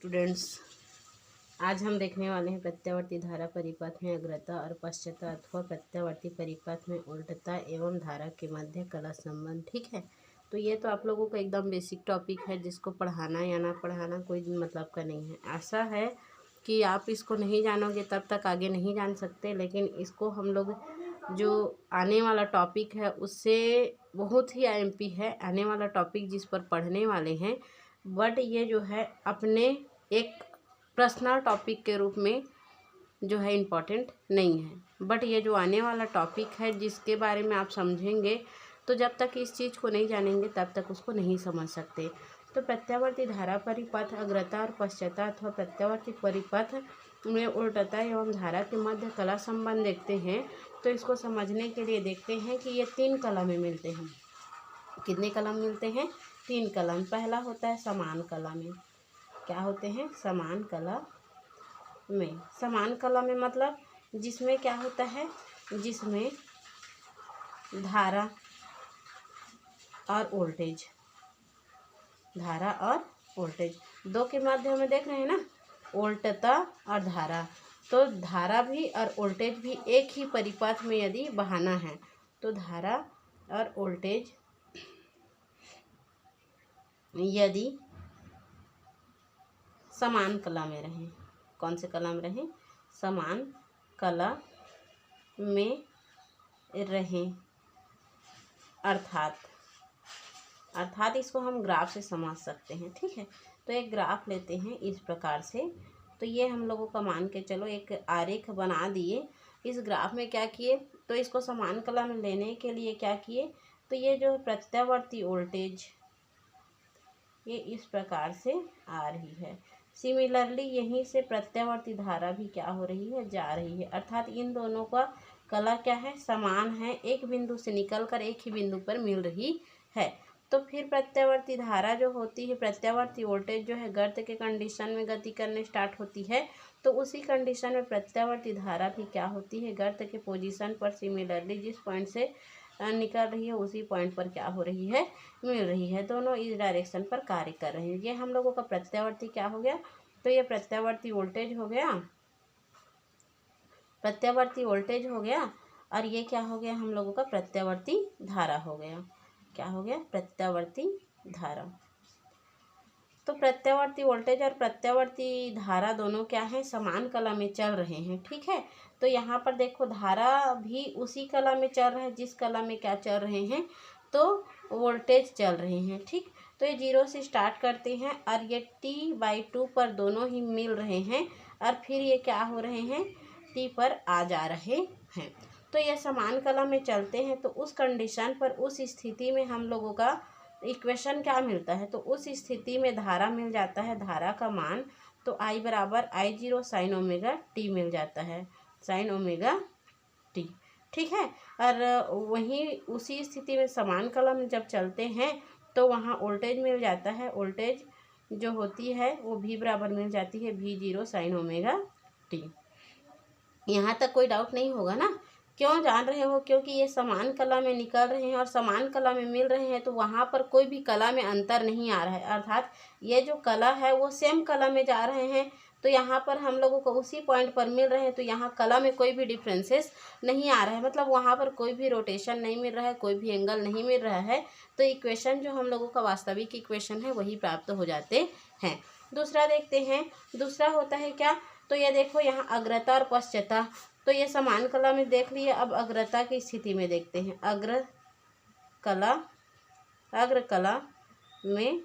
Students, आज हम देखने वाले हैं प्रत्यावर्ती धारा परिपथ में अग्रता और पश्चता अथवा प्रत्यावर्ती परिपथ में उल्टता एवं धारा के मध्य कला संबंध। ठीक है, तो ये तो आप लोगों का एकदम बेसिक टॉपिक है, जिसको पढ़ाना या ना पढ़ाना कोई मतलब का नहीं है। ऐसा है कि आप इसको नहीं जानोगे तब तक आगे नहीं जान सकते, लेकिन इसको हम लोग जो आने वाला टॉपिक है उससे बहुत ही IMP है आने वाला टॉपिक जिस पर पढ़ने वाले हैं। बट ये जो है अपने एक पर्सनल टॉपिक के रूप में जो है इम्पॉर्टेंट नहीं है। बट ये जो आने वाला टॉपिक है जिसके बारे में आप समझेंगे, तो जब तक इस चीज़ को नहीं जानेंगे तब तक उसको नहीं समझ सकते। तो प्रत्यावर्ती धारा परिपथ अग्रता और पश्चता अथवा प्रत्यावर्ती परिपथ में उल्टता एवं धारा के मध्य कला संबंध देखते हैं। तो इसको समझने के लिए देखते हैं कि ये 3 कला में मिलते हैं। कितने कलम मिलते हैं? 3 कलम। पहला होता है समान कला में। क्या होते हैं? समान कला में। समान कला में मतलब जिसमें क्या होता है, जिसमें धारा और वोल्टेज, धारा और वोल्टेज दो के माध्यम में देख रहे हैं ना, उल्टता और धारा। तो धारा भी और वोल्टेज भी एक ही परिपथ में यदि बहाना है तो धारा और वोल्टेज यदि समान कला में रहें। कौन से कला में रहें? समान कला में रहें। अर्थात इसको हम ग्राफ से समझ सकते हैं। ठीक है, तो एक ग्राफ लेते हैं इस प्रकार से। तो ये हम लोगों का मान के चलो एक आरेख बना दिए। इस ग्राफ में क्या किए, तो इसको समान कला में लेने के लिए क्या किए, तो ये जो प्रत्यावर्ती वोल्टेज ये इस प्रकार से आ रही है। सिमिलरली यहीं से प्रत्यावर्ती धारा भी क्या हो रही है, जा रही है। अर्थात इन दोनों का कला क्या है, समान है, एक बिंदु से निकलकर एक ही बिंदु पर मिल रही है। तो फिर प्रत्यावर्ती धारा जो होती है, प्रत्यावर्ती वोल्टेज जो है गर्त के कंडीशन में गति करने स्टार्ट होती है। तो उसी कंडीशन में प्रत्यावर्ती धारा भी क्या होती है, गर्त के पोजीशन पर सिमिलरली जिस पॉइंट से निकल रही है उसी पॉइंट पर क्या हो रही है, मिल रही है। दोनों इस डायरेक्शन पर कार्य कर रहे हैं। ये हम लोगों का प्रत्यावर्ती क्या हो गया, तो ये प्रत्यावर्ती वोल्टेज हो गया, प्रत्यावर्ती वोल्टेज हो गया। और ये क्या हो गया, हम लोगों का प्रत्यावर्ती धारा हो गया। क्या हो गया? प्रत्यावर्ती धारा। तो प्रत्यावर्ती वोल्टेज और प्रत्यावर्ती धारा दोनों क्या है, समान कला में चल रहे हैं। ठीक है, तो यहाँ पर देखो धारा भी उसी कला में चल रहा है जिस कला में क्या चल रहे हैं, तो वोल्टेज चल रहे हैं। ठीक, तो ये 0 से स्टार्ट करते हैं और ये T/2 पर दोनों ही मिल रहे हैं और फिर ये क्या हो रहे हैं, T पर आ जा रहे हैं। तो ये समान कला में चलते हैं। तो उस कंडीशन पर, उस स्थिति में हम लोगों का इक्वेशन क्या मिलता है, तो उस स्थिति में धारा मिल जाता है, धारा का मान तो I बराबर I0 साइन ओमेगा टी मिल जाता है, साइन ओमेगा टी। ठीक है, और वहीं उसी स्थिति में समान कला में जब चलते हैं तो वहाँ वोल्टेज मिल जाता है। वोल्टेज जो होती है वो V बराबर मिल जाती है V0 साइन ओमेगा टी। यहाँ तक कोई डाउट नहीं होगा ना? क्यों जान रहे हो? क्योंकि ये समान कला में निकल रहे हैं और समान कला में मिल रहे हैं, तो वहाँ पर कोई भी कला में अंतर नहीं आ रहा है। अर्थात ये जो कला है वो सेम कला में जा रहे हैं, तो यहाँ पर हम लोगों को उसी पॉइंट पर मिल रहे हैं। तो यहाँ कला में कोई भी डिफरेंसेस नहीं आ रहा है, मतलब वहाँ पर कोई भी रोटेशन नहीं मिल रहा है, कोई भी एंगल नहीं मिल रहा है। तो इक्वेशन जो हम लोगों का वास्तविक इक्वेशन है वही प्राप्त हो जाते हैं। दूसरा देखते हैं, दूसरा होता है क्या, तो ये देखो यहाँ अग्रता और पश्चता। तो ये समान कला में देख लिए, अब अग्रता की स्थिति में देखते हैं। अग्र कला में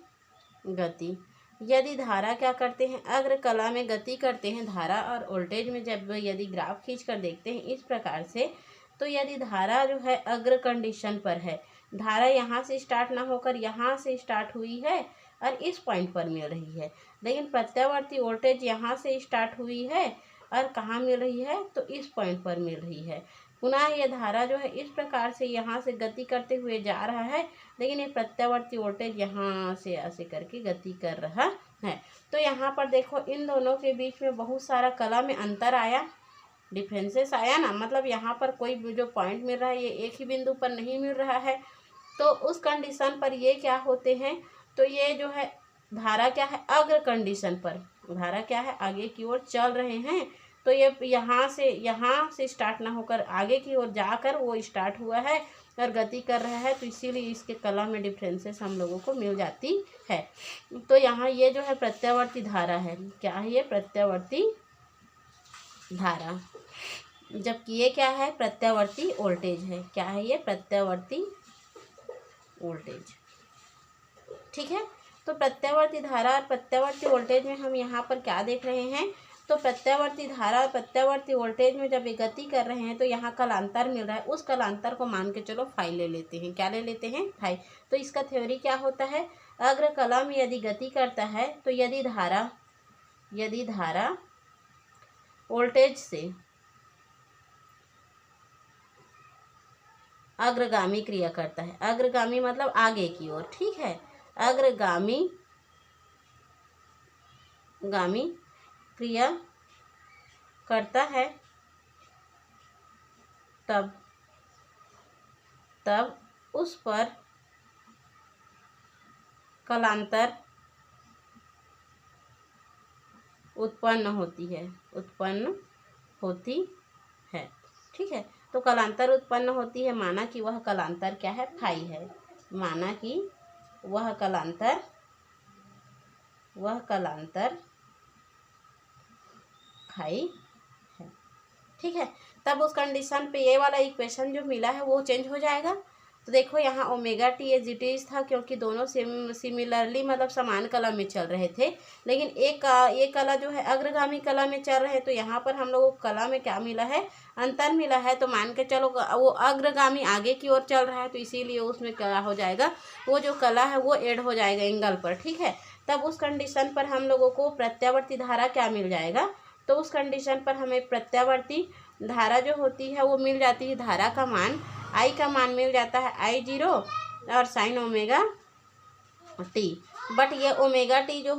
गति, यदि धारा क्या करते हैं, अग्र कला में गति करते हैं। धारा और वोल्टेज में जब यदि ग्राफ खींच कर देखते हैं इस प्रकार से, तो यदि धारा जो है अग्र कंडीशन पर है, धारा यहाँ से स्टार्ट ना होकर यहाँ से स्टार्ट हुई है और इस पॉइंट पर मिल रही है, लेकिन प्रत्यावर्ती वोल्टेज यहाँ से स्टार्ट हुई है और कहाँ मिल रही है, तो इस पॉइंट पर मिल रही है। पुनः ये धारा जो है इस प्रकार से यहाँ से गति करते हुए जा रहा है, लेकिन ये प्रत्यावर्ती वोल्टेज यहाँ से ऐसे करके गति कर रहा है। तो यहाँ पर देखो इन दोनों के बीच में बहुत सारा कला में अंतर आया, डिफरेंसेस आया ना, मतलब यहाँ पर कोई जो पॉइंट मिल रहा है ये एक ही बिंदु पर नहीं मिल रहा है। तो उस कंडीशन पर ये क्या होते हैं, तो ये जो है धारा क्या है, अग्र कंडीशन पर, धारा क्या है, आगे की ओर चल रहे हैं, तो ये यहाँ से स्टार्ट ना होकर आगे की ओर जाकर वो स्टार्ट हुआ है और गति कर रहा है, तो इसीलिए इसके कला में डिफरेंसेस हम लोगों को मिल जाती है। तो यहाँ ये जो है प्रत्यावर्ती धारा है, क्या है ये, प्रत्यावर्ती धारा, जबकि ये क्या है, प्रत्यावर्ती वोल्टेज है। क्या है ये, प्रत्यावर्ती वोल्टेज। ठीक है, तो प्रत्यावर्ती धारा और प्रत्यावर्ती वोल्टेज में हम यहाँ पर क्या देख रहे हैं, तो प्रत्यावर्ती धारा और प्रत्यावर्ती वोल्टेज में जब ये गति कर रहे हैं तो यहाँ कलांतर मिल रहा है, उस कलांतर को मान के चलो फाई ले लेते हैं। क्या ले लेते हैं, फाई। तो इसका थ्योरी क्या होता है, अग्र कला में यदि गति करता है तो यदि धारा वोल्टेज से अग्रगामी क्रिया करता है, अग्रगामी मतलब आगे की ओर, ठीक है, अग्रगामी क्रिया करता है, तब उस पर कलांतर उत्पन्न होती है, ठीक है। तो कलांतर उत्पन्न होती है, माना कि वह कलांतर क्या है, फाई है, माना कि वह कलांतर फाई है, ठीक है। तब उस कंडीशन पे ये वाला इक्वेशन जो मिला है वो चेंज हो जाएगा। तो देखो यहाँ omega T as it is था, क्योंकि दोनों सिमिलरली मतलब समान कला में चल रहे थे, लेकिन एक कला जो है अग्रगामी कला में चल रहे हैं, तो यहाँ पर हम लोगों को कला में क्या मिला है, अंतर मिला है। तो मान के चलो वो अग्रगामी आगे की ओर चल रहा है, तो इसीलिए उसमें क्या हो जाएगा, वो जो कला है वो ऐड हो जाएगा एंगल पर, ठीक है। तब उस कंडीशन पर हम लोगों को प्रत्यावर्ती धारा क्या मिल जाएगा, तो उस कंडीशन पर हमें प्रत्यावर्ती धारा जो होती है वो मिल जाती है, धारा का मान आई का मान मिल जाता है I0 और साइन ओमेगा टी। बट ये ओमेगा टी जो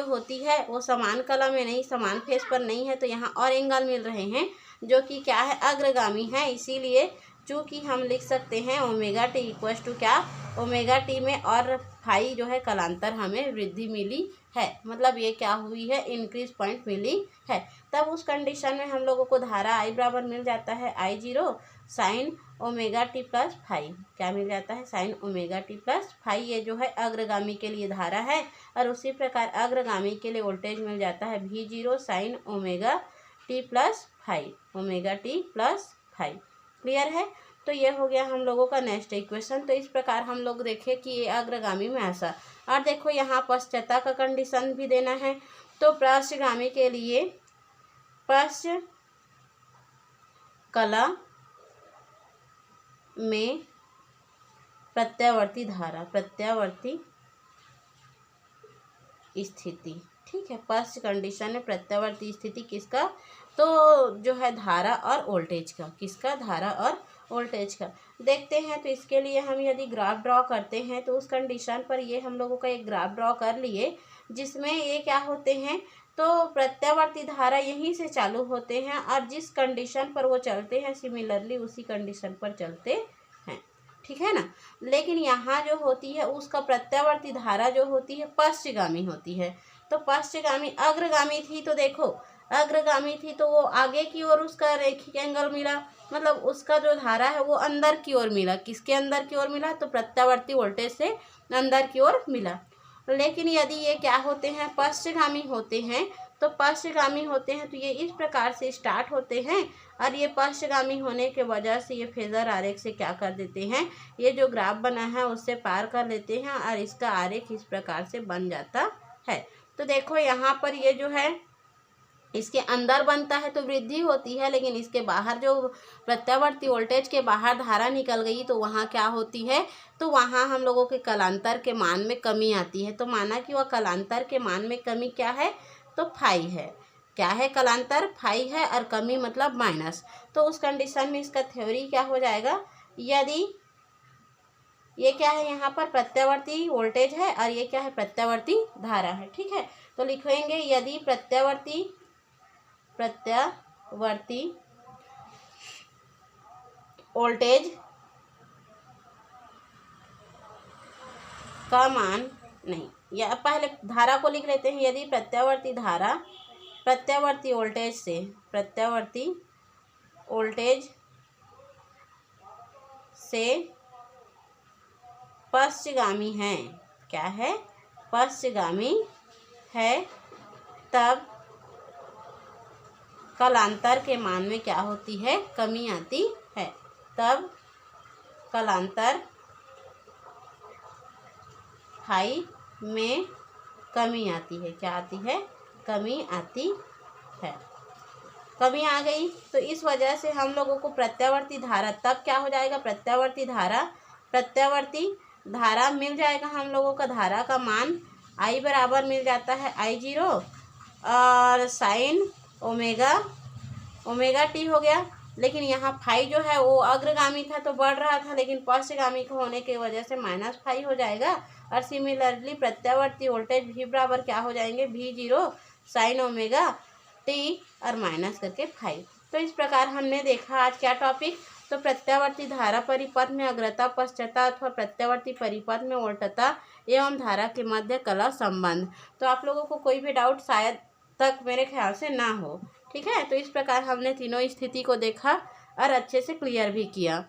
होती है वो समान कला में नहीं, समान फेस पर नहीं है, तो यहाँ और एंगल मिल रहे हैं जो कि क्या है, अग्रगामी है। इसीलिए चूँकि हम लिख सकते हैं ओमेगा टी इक्वल्स टू क्या, ओमेगा टी में और फाई जो है कलांतर हमें वृद्धि मिली है, मतलब ये क्या हुई है, इंक्रीज पॉइंट मिली है। तब उस कंडीशन में हम लोगों को धारा आई बराबर मिल जाता है I0 sine omega T plus phi. क्या मिल जाता है, sine omega T plus phi. ये जो है अग्रगामी के लिए धारा है, और उसी प्रकार अग्रगामी के लिए वोल्टेज मिल जाता है V0 sine omega T plus phi, omega T plus phi. Clear है। तो ये हो गया हम लोगों का नेक्स्ट इक्वेशन। तो इस प्रकार हम लोग देखें कि ये अग्रगामी में ऐसा, और देखो यहाँ पश्चाता का कंडीशन भी देना है। तो पश्चगामी के लिए पश्च कला में प्रत्यावर्ती धारा, प्रत्यावर्ती स्थिति, ठीक है। फर्स्ट कंडीशन में प्रत्यावर्ती स्थिति किसका, तो जो है धारा और वोल्टेज का, किसका, धारा और वोल्टेज का। देखते हैं, तो इसके लिए हम यदि ग्राफ ड्रॉ करते हैं तो उस कंडीशन पर ये हम लोगों का एक ग्राफ ड्रॉ कर लिए, जिसमें ये क्या होते हैं, तो प्रत्यावर्ती धारा यहीं से चालू होते हैं और जिस कंडीशन पर वो चलते हैं सिमिलरली उसी कंडीशन पर चलते हैं, ठीक है ना। लेकिन यहाँ जो होती है उसका प्रत्यावर्ती धारा जो होती है पश्चगामी होती है। तो पश्चगामी अग्रगामी थी, तो देखो अग्रगामी थी तो वो आगे की ओर उसका रेखिक एंगल मिला, मतलब उसका जो धारा है वो अंदर की ओर मिला। किसके अंदर की ओर मिला, तो प्रत्यावर्ती वोल्टेज से अंदर की ओर मिला। लेकिन यदि ये क्या होते हैं, पश्चगामी होते हैं, तो पश्चगामी होते हैं तो ये इस प्रकार से स्टार्ट होते हैं, और ये पश्चगामी होने के वजह से ये फेजर आरेख से क्या कर देते हैं, ये जो ग्राफ बना है उससे पार कर लेते हैं और इसका आरेख इस प्रकार से बन जाता है। तो देखो यहाँ पर ये जो है इसके अंदर बनता है तो वृद्धि होती है, लेकिन इसके बाहर जो प्रत्यावर्ती वोल्टेज के बाहर धारा निकल गई तो वहाँ क्या होती है, तो वहाँ हम लोगों के कलांतर के मान में कमी आती है। तो माना कि वह कलांतर के मान में कमी क्या है, तो फाई है। क्या है, कलांतर फाई है और कमी मतलब माइनस। तो उस कंडीशन में इसका थ्योरी क्या हो जाएगा, यदि ये क्या है, यहाँ पर प्रत्यावर्ती वोल्टेज है और ये क्या है, प्रत्यावर्ती धारा है, ठीक है। तो लिखेंगे यदि प्रत्यावर्ती वोल्टेज का मान, नहीं या पहले धारा को लिख लेते हैं। यदि प्रत्यावर्ती धारा प्रत्यावर्ती वोल्टेज से पश्चगामी है, क्या है, पश्चगामी है, तब कालांतर के मान में क्या होती है, कमी आती है। तब कालांतर फाई में कमी आती है, क्या आती है, कमी आती है। कमी आ गई तो इस वजह से हम लोगों को प्रत्यावर्ती धारा, तब क्या हो जाएगा, प्रत्यावर्ती धारा मिल जाएगा हम लोगों का। धारा का मान आई बराबर मिल जाता है I0 और साइन ओमेगा टी हो गया। लेकिन यहाँ फाई जो है वो अग्रगामी था तो बढ़ रहा था, लेकिन पश्चगामी का होने की वजह से माइनस फाई हो जाएगा। और सिमिलरली प्रत्यावर्ती वोल्टेज भी बराबर क्या हो जाएंगे, V0 साइन ओमेगा टी और माइनस करके फाई। तो इस प्रकार हमने देखा आज क्या टॉपिक, तो प्रत्यावर्ती धारा परिपथ में अग्रता पश्चता अथवा प्रत्यावर्ती परिपथ में वोल्टता एवं धारा के मध्य कला संबंध। तो आप लोगों को कोई भी डाउट शायद तक मेरे ख्याल से ना हो, ठीक है। तो इस प्रकार हमने तीनों स्थिति को देखा और अच्छे से क्लियर भी किया।